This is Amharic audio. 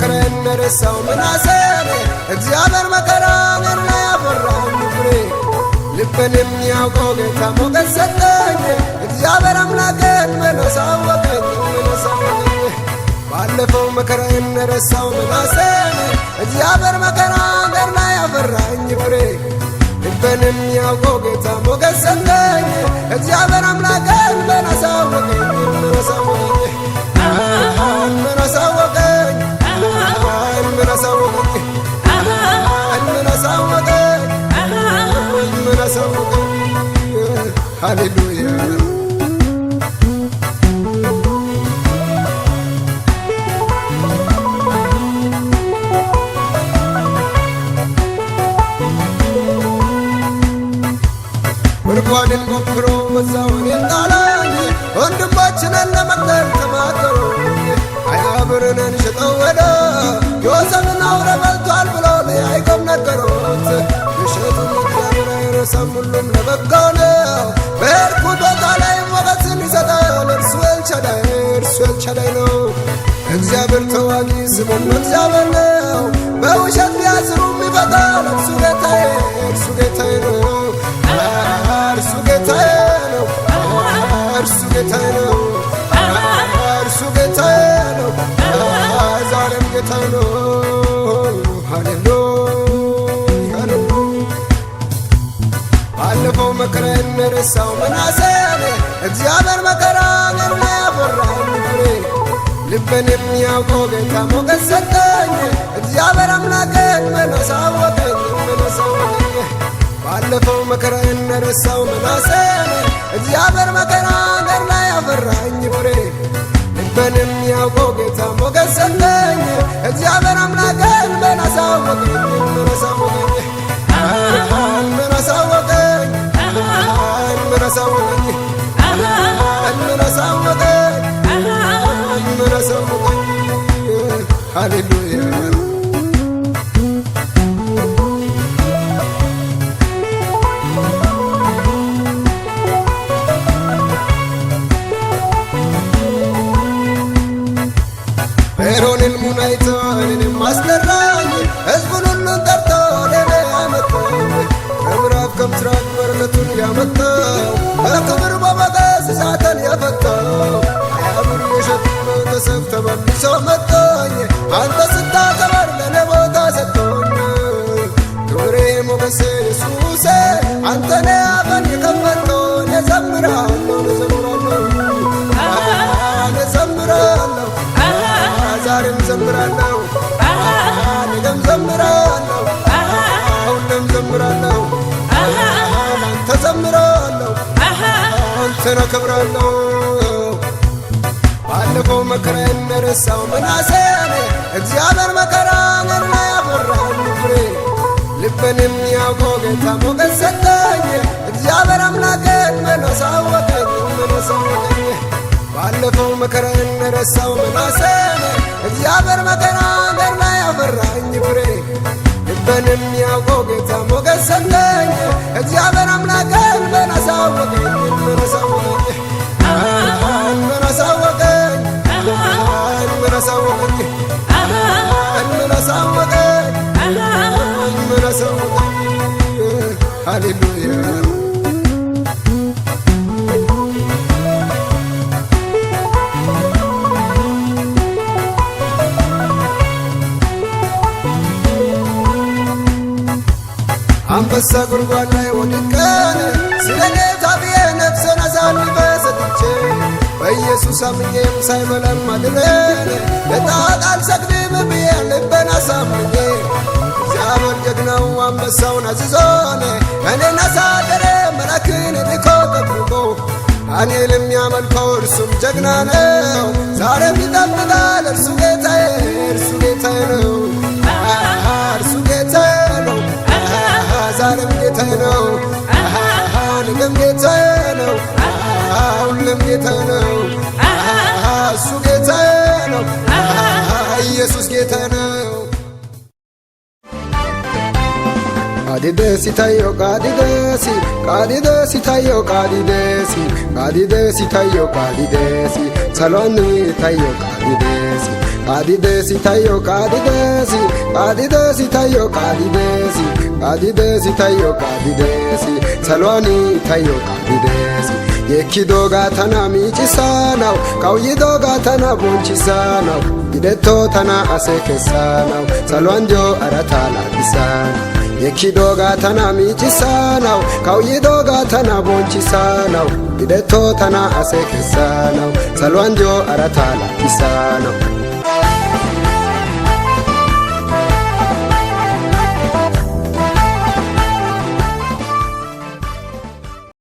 መከራዬን ረሳው ምናሴን እግዚአብሔር መከራዬን ላይ አፈራኝ ፍሬ ልቤን የሚያውቀው ጌታ ሞገስ ሰጠኝ እግዚአብሔር አምላኬን መኖስ አወቀኝ ባለፈው መከራዬን ረሳው ምናሴን እግዚአብሔር መከራዬን ላይ አፈራኝ ፍሬ ልቤን የሚያውቀው ጌታ ሞገስ ሰጠኝ እግዚአብሔር አምላኬን መኖስ አወቀኝ Hallelujah. ወርቋንን ቆፍሮ ወዛውን ይጣላል ወንድማችንን ለመቅጠል ተማከሩ አያብርንን ሽጠው ወደ ዮሴፍን አውሬ በልቷል ብሎ ለያዕቆብ ነገሩት የሸጡን እግዚአብሔር አይረሳም ሁሉም ለበጎ ነው በሄድኩት ቦታ ላይ ሞገስን ይሰጣል እርሱ ኤልሻዳይ ነው እግዚአብሔር ተዋጊ ስሙም እግዚአብሔር ነው በውሸት ቢያስሩም ይፈታል እርሱ ጌታዬ ነው እርሱ ጌታዬ ነው ዛሬም ጌታዬ ነው ሃሌሉያ ባለፈው መከራዬን ረሳው ምናሴን እግዚአብሔር መከራዬን ላይ አፈራኝ ፍሬ ልቤን የሚያውቀው ጌታ ሞገስ ሰጠኝ እግዚአብሔር አምላኬን መኖስ አወቀኝ ባለፈው መከራዬን ረሳው ምናሴን እግዚአብሔር መከራዬን ላይ አፈራኝ ፍሬ ልቤን የሚያውቀው ጌታ ሞገስ ሰጠኝ እግዚአብሔር አምላኬን መኖስ አወቀኝ Hallelujah. Peronin munaitan maskeran ezbunun tarto dene amatay kamraf kamtrak barlatun yamatay akbar babagas satan yafatay ayabur yeshat tasaf taban somatay anta sitta kabar lene boda satun kure mogas yesus anta ne aban kamanto ne zamrano ዛሬም ዘምራለሁ ነገም ዘምራለሁ አሁንም ዘምራለሁ አንተ ዘምራለሁ አንተን አከብራለሁ ባለፈው መከራዬን ረሳው ምናሴን እግዚአብሔር መከራዬን ላይ አፈራኝ ፍሬ ልቤን የሚያውቀው ጌታ ሞገስ ሰጠኝ እግዚአብሔር አምላኬን መኖስ አወቀኝ ባለፈው መከራዬን ረሳው ምናሴን እግዚአብሔር መከራዬን ላይ አፈራኝ ፍሬ ልቤን የሚያውቀው ጌታ ሞገስ ሰጠኝ እግዚአብሔር አምላኬን መኖስ አወቀኝ ሃሌሉያ አንበሳ ጉድጓድ ላይ ወድቀን ስለ ጌታ ብዬ ነፍሴን አሳልፌ ሰጥቼ በኢየሱስ አምኜም ሳይበላም አድሬን ለጣዖት አልሰግድም ብዬ ልቤን አሳምኜ እግዚአብሔር ጀግናው አንበሳውን አዝዞን እኔን አሳደረ መልአክን ልኮ ጠብቆ ዳንኤል የሚያመልከው እርሱም ጀግና ነው ዛሬም ይጠብቃል እርሱ ጌታዬ ነው እርሱ ጌታዬ ነው ዛሬም ጌታዬ ነው ነገም ጌታዬ ነው ሁሉም ጌታዬ ነው እሱ ጌታዬ ነው ኢየሱስ ጌታዬ ነው qaadidesi tayo qaadidesi qaadidesi tayo qaadidesi qaadidesi tayo qaadidesi salonni tayo qaadidesi qaadidesi tayo qaadidesi qaadidesi tayo qaadidesi qaadidesi tayo qaadidesi salonni tayo qaadidesi yekkidoga tana miicisanaw kawyidoga tana bonchisanaw hidetto tana ase kessanaw salwanjo arata laabisanaw yekkidoga tana miicisanaw kawyidoga tana bonchisanaw hidetto tana ase kessanaw salwanjo arata laabisanaw